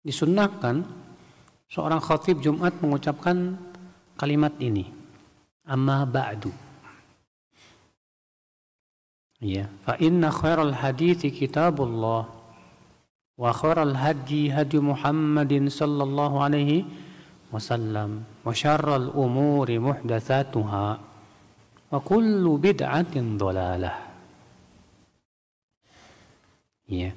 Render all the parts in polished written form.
disunnahkan seorang khatib Jumat mengucapkan kalimat ini, amma ba'du. Ya, fa inna khairal hadithi kitabullah wa khairal hadi hadi Muhammadin sallallahu alaihi wasallam wa syarral umuri muhdatsatuha wa kullu bid'atin dhalalah. Ya.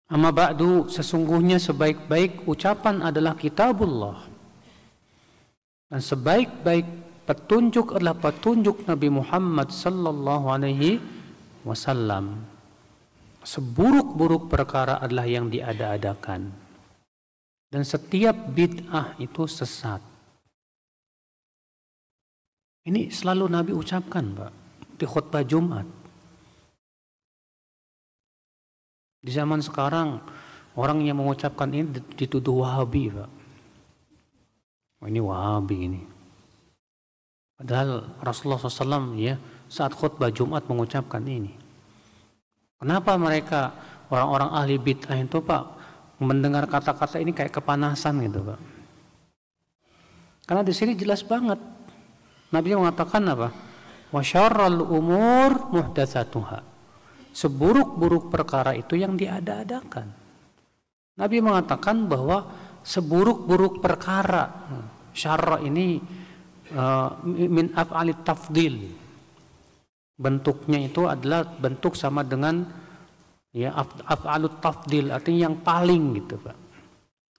Amma ba'du, sesungguhnya sebaik-baik ucapan adalah kitabullah. Dan sebaik-baik petunjuk adalah petunjuk Nabi Muhammad sallallahu alaihi wasallam. Seburuk-buruk perkara adalah yang diada-adakan. Dan setiap bid'ah itu sesat. Ini selalu Nabi ucapkan, Pak, di khutbah Jumat. Di zaman sekarang orang yang mengucapkan ini dituduh Wahabi, Pak. Oh, ini Wahabi ini. Padahal Rasulullah SAW ya saat khutbah Jumat mengucapkan ini. Kenapa mereka orang-orang ahli bid'ah itu, Pak, mendengar kata-kata ini kayak kepanasan gitu, Pak? Karena di sini jelas banget Nabi mengatakan apa? Wa syarrul umur muhdatsatuha. Seburuk-buruk perkara itu yang diada-adakan. Nabi mengatakan bahwa seburuk-buruk perkara, syarra ini min af'alit tafdil. Bentuknya itu adalah bentuk sama dengan ya af'alut tafdil, artinya yang paling gitu, Pak.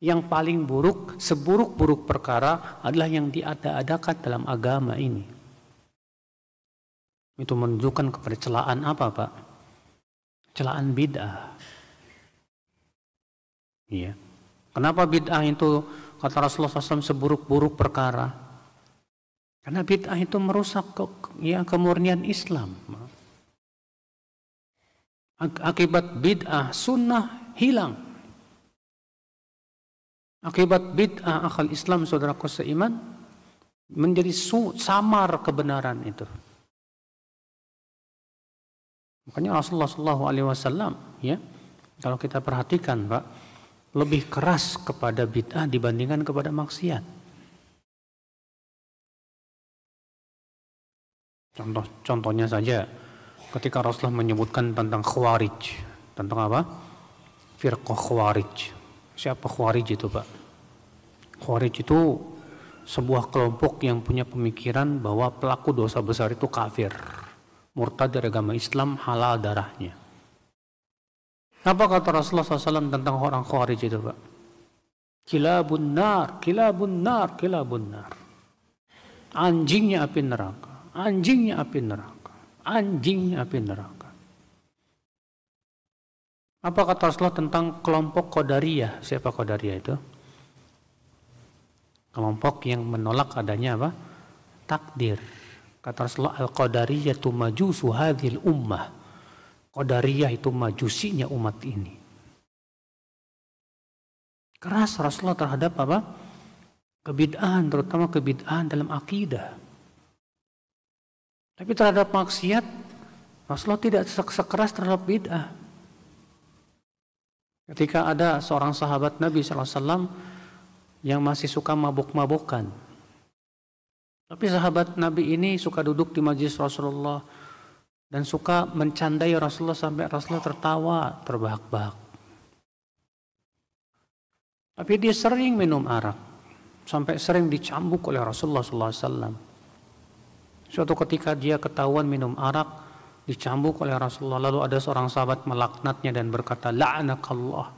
Yang paling buruk, seburuk-buruk perkara adalah yang diada-adakan dalam agama ini. Itu menunjukkan kepada celaan apa, Pak? Celaan bid'ah. Iya. Kenapa bid'ah itu kata Rasulullah SAW seburuk-buruk perkara? Karena bid'ah itu merusak kemurnian Islam. Akibat bid'ah sunnah hilang. Akibat bid'ah akal Islam, saudaraku seiman, menjadi samar kebenaran itu. Makanya Rasulullah SAW ya, kalau kita perhatikan, Pak, lebih keras kepada bid'ah dibandingkan kepada maksiat. Contohnya saja ketika Rasulullah menyebutkan tentang Khawarij, tentang apa? Firqah Khawarij. Siapa Khawarij itu, Pak? Khawarij itu sebuah kelompok yang punya pemikiran bahwa pelaku dosa besar itu kafir, murtad dari agama Islam, halal darahnya. Apa kata Rasulullah SAW tentang orang Khawarij itu, Pak? Kilabun nar, kilabun nar, kilabun nar. Anjingnya api neraka, anjingnya api neraka, anjingnya api neraka. Apa kata Rasulullah tentang kelompok Qadariyah? Siapa Qadariyah itu? Kelompok yang menolak adanya apa? Takdir. Kata Rasulullah, al-Qadariyatu majusu hadhil ummah. Qadariyah itu majusinya umat ini. Keras Rasulullah terhadap apa? Kebid'ahan, terutama kebid'ahan dalam akidah. Tapi terhadap maksiat, Rasulullah tidak sekeras terhadap bid'ah. Ketika ada seorang sahabat Nabi SAW yang masih suka mabuk-mabukan. Tapi sahabat Nabi ini suka duduk di majlis Rasulullah dan suka mencandai Rasulullah sampai Rasulullah tertawa terbahak-bahak. Tapi dia sering minum arak, sampai sering dicambuk oleh Rasulullah SAW. Suatu ketika dia ketahuan minum arak, dicambuk oleh Rasulullah. Lalu ada seorang sahabat melaknatnya dan berkata, la'anakallah,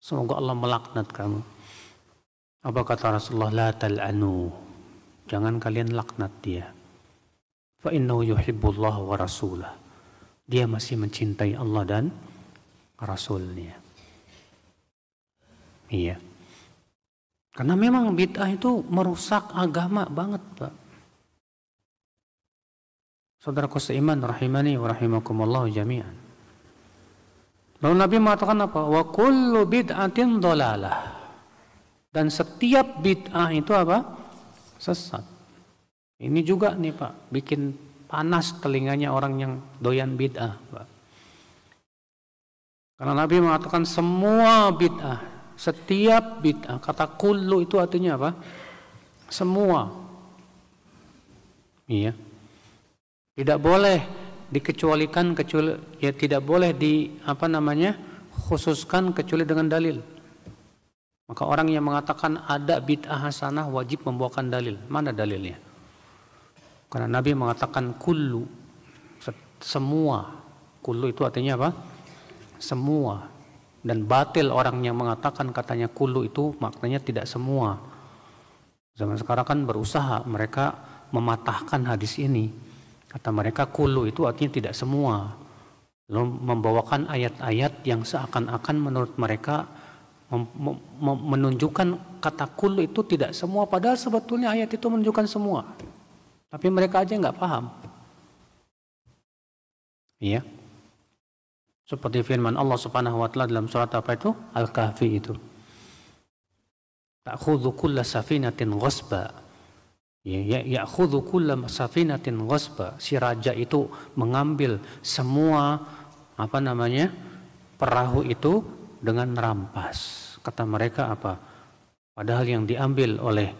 semoga Allah melaknat kamu. Apa kata Rasulullah? La tal'anu, jangan kalian laknat dia. Fa innahu yuhibbullah wa rasulah, dia masih mencintai Allah dan Rasulnya. Iya. Karena memang bid'ah itu merusak agama banget, Pak. Saudaraku seiman rahimani wa rahimakumullah jami'an. Lalu Nabi mengatakan apa? Wa kullu bid'atin dhalalah. Dan setiap bid'ah itu apa? Sesat. Ini juga nih, Pak, bikin panas telinganya orang yang doyan bid'ah, Pak. Karena Nabi mengatakan semua bid'ah Setiap bid'ah, kata kullu itu artinya apa? Semua. Iya. Tidak boleh dikecualikan kecuali ya tidak boleh khususkan kecuali dengan dalil. Maka orang yang mengatakan ada bid'ah hasanah wajib membawakan dalil. Mana dalilnya? Karena Nabi mengatakan kullu, semua. Kullu itu artinya apa? Semua. Dan batil orang yang mengatakan katanya kullu itu maknanya tidak semua. Zaman sekarang kan berusaha mereka mematahkan hadis ini. Kata mereka kullu itu artinya tidak semua. Lalu membawakan ayat-ayat yang seakan-akan menurut mereka menunjukkan kata kullu itu tidak semua. Padahal sebetulnya ayat itu menunjukkan semua. Tapi mereka aja nggak paham. Iya. Seperti firman Allah Subhanahu wa taala dalam surat apa itu? Al-Kahfi itu. Ta'khudhu kulla safinatin ghasba. Ya'khudhu kulla safinatin ghasba. Si raja itu mengambil semua perahu itu dengan rampas. Kata mereka apa? Padahal yang diambil oleh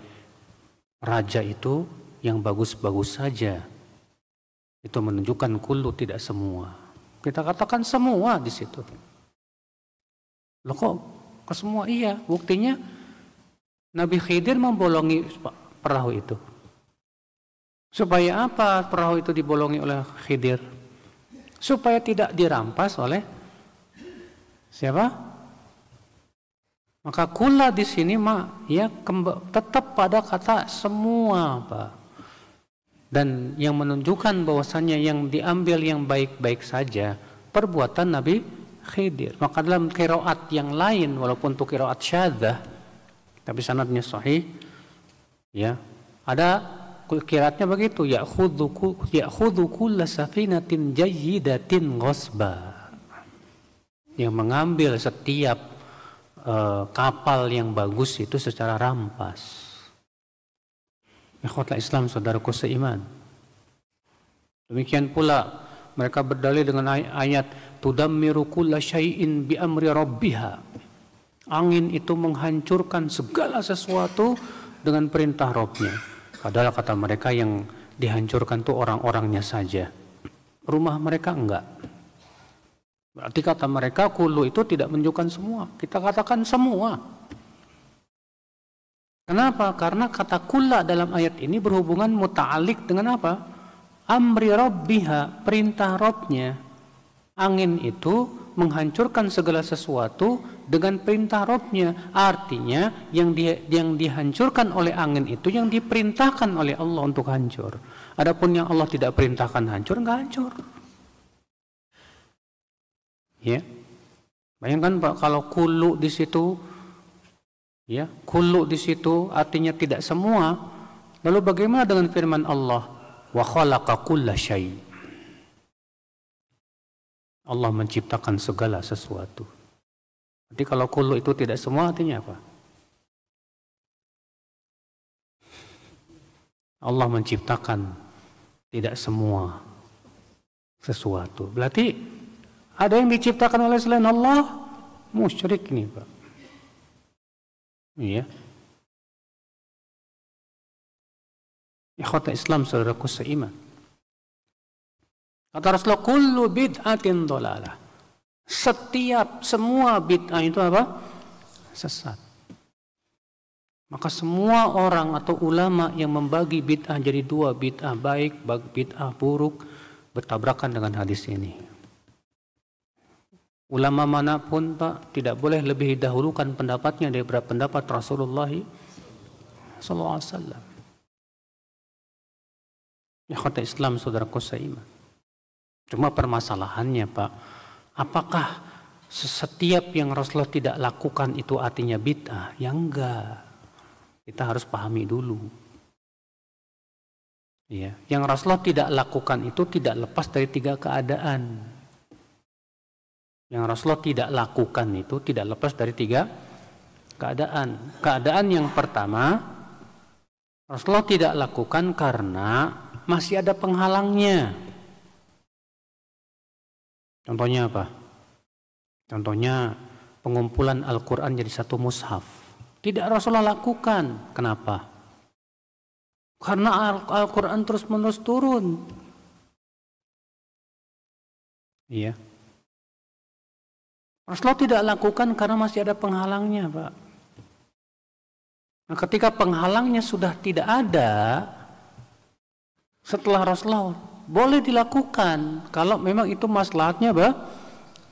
raja itu yang bagus-bagus saja. Itu menunjukkan kullu tidak semua. Kita katakan semua di situ. Loh kok ke semua? Iya, buktinya Nabi Khidir membolongi perahu itu. Supaya apa perahu itu dibolongi oleh Khidir? Supaya tidak dirampas oleh siapa? Maka kulla di sini tetap pada kata semua, Pak. Dan yang menunjukkan bahwasannya yang diambil yang baik-baik saja perbuatan Nabi Khidir. Maka dalam qiraat yang lain walaupun itu qiraat syadzah tapi sanadnya sahih ya, ada qiraatnya begitu, ya'khudhu kulla safinatin jayyidatin ghasba. Yang mengambil setiap kapal yang bagus itu secara rampas. Ikhwatul Islam, saudaraku seiman. Demikian pula mereka berdalil dengan ayat tudammiru kulla syai'in bi amri rabbiha. Angin itu menghancurkan segala sesuatu dengan perintah Rabbnya. Padahal kata mereka yang dihancurkan itu orang-orangnya saja. Rumah mereka enggak. Berarti kata mereka kullu itu tidak menunjukkan semua. Kita katakan semua. Kenapa? Karena kata kulla dalam ayat ini berhubungan muta'alik dengan apa? Amri rabbiha, perintah Rabbnya. Angin itu menghancurkan segala sesuatu dengan perintah Rabbnya. Artinya yang dihancurkan oleh angin itu yang diperintahkan oleh Allah untuk hancur. Adapun yang Allah tidak perintahkan hancur, enggak hancur. Ya. Bayangkan Pak, kalau kullu di situ ya, kullu di situ artinya tidak semua. Lalu bagaimana dengan firman Allah? Wa khalaqa kulla syai'. Allah menciptakan segala sesuatu. Jadi kalau kullu itu tidak semua artinya apa? Allah menciptakan tidak semua sesuatu. Berarti ada yang diciptakan oleh selain Allah, musyrik nih, Pak. Iya. Ikhwata Islam, saudaraku seiman. Kata Rasulullah, kullu bid'atin dhalalah. Semua bid'ah itu apa? Sesat. Maka semua orang atau ulama yang membagi bid'ah jadi dua, bid'ah baik, bid'ah buruk, bertabrakan dengan hadis ini. Ulama manapun Pak tidak boleh lebih dahulukan pendapatnya daripada pendapat Rasulullah SAW. Ikhwata Islam, saudaraku seiman. Cuma permasalahannya Pak, apakah setiap yang Rasulullah tidak lakukan itu artinya bid'ah? Ya enggak. Kita harus pahami dulu. Ya, yang Rasulullah tidak lakukan itu tidak lepas dari tiga keadaan. Yang Rasulullah tidak lakukan itu tidak lepas dari tiga keadaan. Keadaan yang pertama, Rasulullah tidak lakukan karena masih ada penghalangnya. Contohnya apa? Contohnya pengumpulan Al-Quran jadi satu mushaf. Tidak Rasulullah lakukan. Kenapa? Karena Al-Quran terus-menerus turun. Iya. Rasulullah tidak lakukan karena masih ada penghalangnya, Pak. Nah, ketika penghalangnya sudah tidak ada, setelah Rasulullah boleh dilakukan kalau memang itu maslahatnya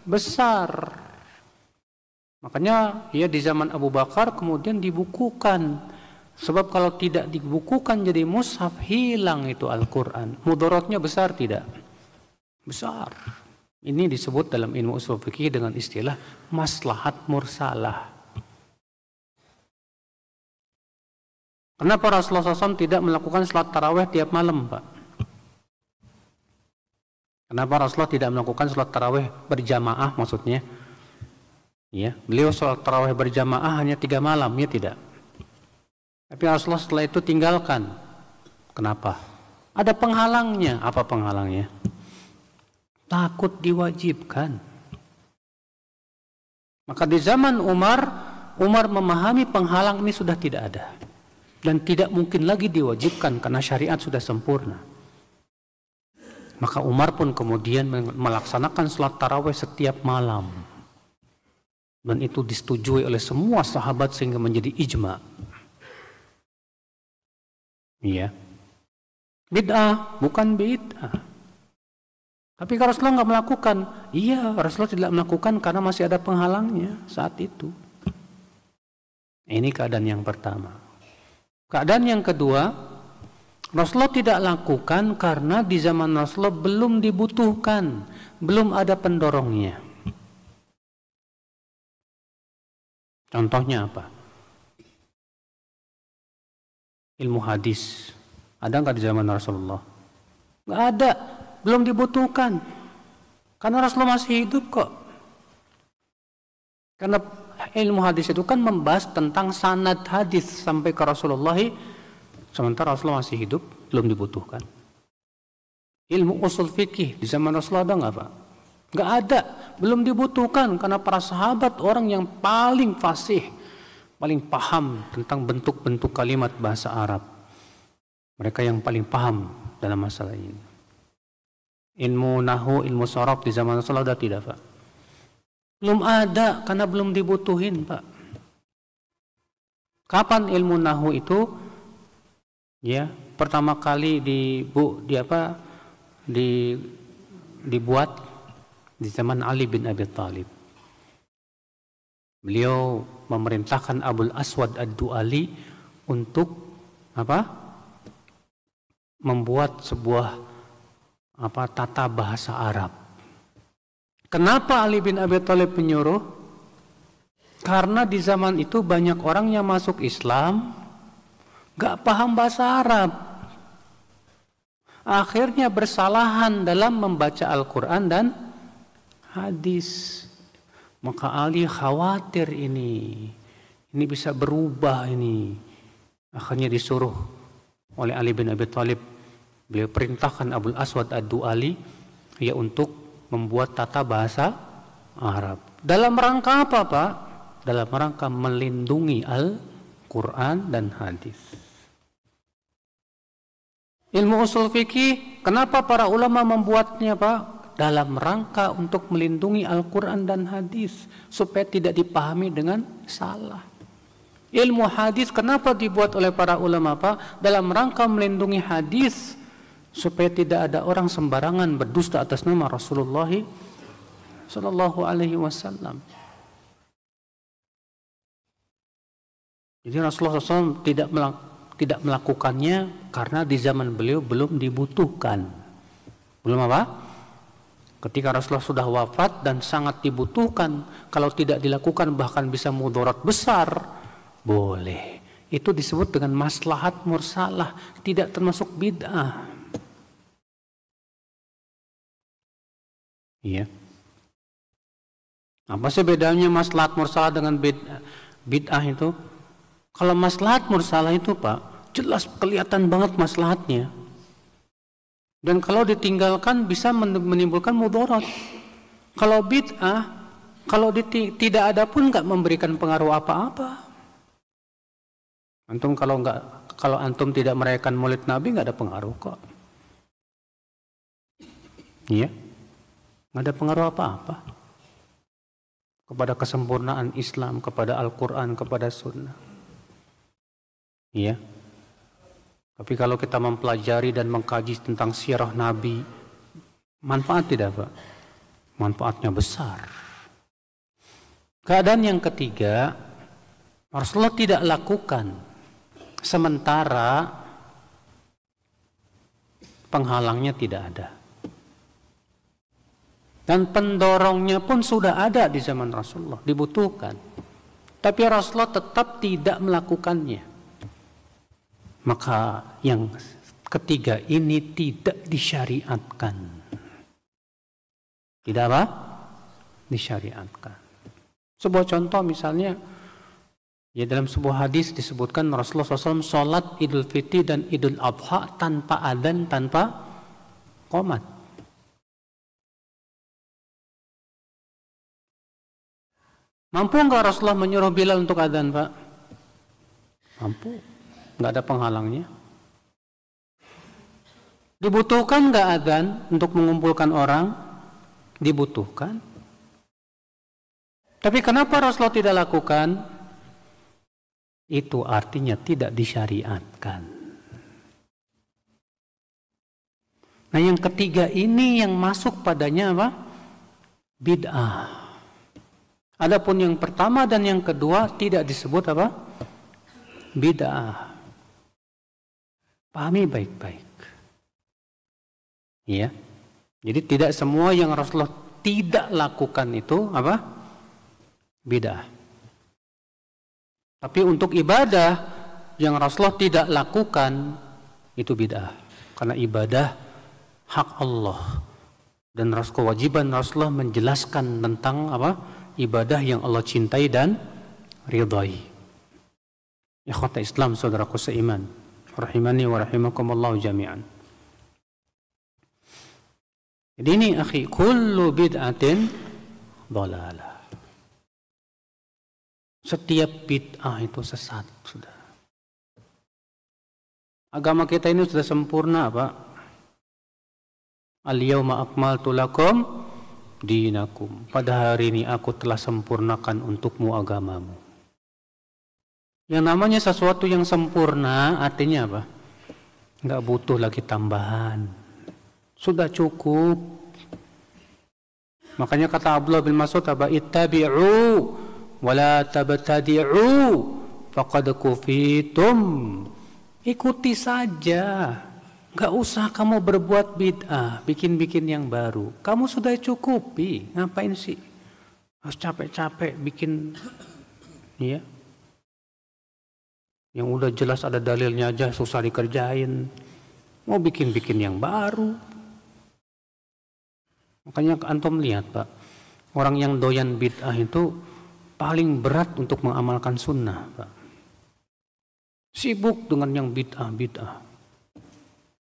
besar. Makanya ya di zaman Abu Bakar kemudian dibukukan. Sebab kalau tidak dibukukan jadi mushaf, hilang itu Al-Quran. Mudaratnya besar tidak? Besar. Ini disebut dalam ilmu ushul fikih dengan istilah maslahat mursalah. Kenapa Rasulullah SAW tidak melakukan salat tarawih tiap malam, Pak? Kenapa Rasulullah tidak melakukan salat tarawih berjamaah maksudnya? Ya, beliau salat tarawih berjamaah hanya 3 malam, ya tidak? Tapi Rasulullah setelah itu tinggalkan. Kenapa? Ada penghalangnya. Apa penghalangnya? Takut diwajibkan. Maka di zaman Umar memahami penghalang ini sudah tidak ada. Dan tidak mungkin lagi diwajibkan karena syariat sudah sempurna. Maka Umar pun kemudian melaksanakan sholat tarawih setiap malam. Dan itu disetujui oleh semua sahabat sehingga menjadi ijma. Iya. Bid'ah, bukan bid'ah. Tapi kalau Rasulullah nggak melakukan, iya Rasulullah tidak melakukan karena masih ada penghalangnya saat itu. Ini keadaan yang pertama. Keadaan yang kedua, Rasulullah tidak lakukan karena di zaman Rasulullah belum dibutuhkan, belum ada pendorongnya. Contohnya apa? Ilmu hadis. Ada nggak di zaman Rasulullah? Nggak ada, belum dibutuhkan. Karena Rasulullah masih hidup kok. Karena ilmu hadis itu kan membahas tentang sanad hadis sampai ke Rasulullah. Sementara Rasulullah masih hidup, belum dibutuhkan. Ilmu usul fikih di zaman Rasulullah ada nggak, Pak? Nggak ada, belum dibutuhkan karena para sahabat orang yang paling fasih, paling paham tentang bentuk-bentuk kalimat bahasa Arab. Mereka yang paling paham dalam masalah ini. Ilmu nahu, ilmu sharaf di zaman Rasulullah ada tidak, Pak? Belum ada karena belum dibutuhin, Pak. Kapan ilmu nahu itu ya pertama kali dibuat di zaman Ali bin Abi Thalib. Beliau memerintahkan Abul Aswad Ad-Du'ali untuk membuat sebuah tata bahasa Arab. Kenapa Ali bin Abi Thalib menyuruh? Karena di zaman itu banyak orang yang masuk Islam gak paham bahasa Arab. Akhirnya bersalahan dalam membaca Al-Quran dan hadis. Maka Ali khawatir ini bisa berubah ini. Akhirnya disuruh oleh Ali bin Abi Thalib, beliau perintahkan Abul Aswad Ad-Du'ali ya untuk membuat tata bahasa Arab. Dalam rangka apa, Pak? Dalam rangka melindungi Al-Quran dan hadis. Ilmu usul fikih, kenapa para ulama membuatnya, Pak? Dalam rangka untuk melindungi Al-Quran dan hadis supaya tidak dipahami dengan salah. Ilmu hadis kenapa dibuat oleh para ulama, Pak? Dalam rangka melindungi hadis supaya tidak ada orang sembarangan berdusta atas nama Rasulullah sallallahu alaihi wasallam. Jadi Rasulullah SAW tidak melakukannya karena di zaman beliau belum dibutuhkan. Belum apa? Ketika Rasulullah sudah wafat dan sangat dibutuhkan, kalau tidak dilakukan bahkan bisa mudarat besar, boleh. Itu disebut dengan maslahat mursalah, tidak termasuk bid'ah. Iya. Apa sih bedanya maslahat mursalah dengan bid'ah itu? Kalau maslahat mursalah itu, Pak, jelas kelihatan banget maslahatnya. Dan kalau ditinggalkan bisa menimbulkan mudarat. Kalau bid'ah Kalau tidak ada pun nggak memberikan pengaruh apa-apa. Antum kalau antum tidak merayakan Maulid Nabi nggak ada pengaruh kok. Iya, nggak ada pengaruh apa-apa kepada kesempurnaan Islam, kepada Al-Quran, kepada Sunnah. Iya. Tapi kalau kita mempelajari dan mengkaji tentang sirah Nabi, manfaat tidak, Pak? Manfaatnya besar. Keadaan yang ketiga, Rasulullah tidak lakukan, sementara penghalangnya tidak ada. Dan pendorongnya pun sudah ada di zaman Rasulullah, dibutuhkan. Tapi Rasulullah tetap tidak melakukannya. Maka yang ketiga ini tidak disyariatkan. Tidak apa? Disyariatkan. Sebuah contoh misalnya, ya dalam sebuah hadis disebutkan Rasulullah SAW sholat Idul Fitri dan Idul Adha tanpa adzan, tanpa qomat. Mampu nggak Rasulullah menyuruh Bilal untuk adzan, Pak? Mampu, nggak ada penghalangnya. Dibutuhkan nggak adzan untuk mengumpulkan orang? Dibutuhkan. Tapi kenapa Rasulullah tidak lakukan? Itu artinya tidak disyariatkan. Nah, yang ketiga ini yang masuk padanya apa? Bid'ah. Adapun yang pertama dan yang kedua tidak disebut apa? Bid'ah. Pahami baik-baik. Ya. Jadi tidak semua yang Rasulullah tidak lakukan itu apa? Bid'ah. Tapi untuk ibadah yang Rasulullah tidak lakukan itu bid'ah. Karena ibadah hak Allah. Dan kewajiban Rasulullah menjelaskan tentang apa? Ibadah yang Allah cintai dan ridhai. Ikhwata Islam, saudaraku seiman, rahimani wa rahimakumullah jami'an. Jadi ini akhi, kullu bid'atin dhalalah. Setiap bid'ah itu sesat, sudah. Agama kita ini sudah sempurna, Pak. Al-yawma akmaltu lakum dinakum. Pada hari ini aku telah sempurnakan untukmu agamamu. Yang namanya sesuatu yang sempurna artinya apa? Enggak butuh lagi tambahan. Sudah cukup. Makanya kata Abdullah bin Mas'ud apa? Ittabi'u wa la tabtadi'u faqad kufitum. Ikuti saja. Gak usah kamu berbuat bid'ah, bikin-bikin yang baru. Kamu sudah cukupi, ngapain sih? Harus capek-capek bikin, ya? Yang udah jelas ada dalilnya aja susah dikerjain. Mau bikin-bikin yang baru. Makanya antum lihat, Pak, orang yang doyan bid'ah itu paling berat untuk mengamalkan sunnah, Pak. Sibuk dengan yang bid'ah.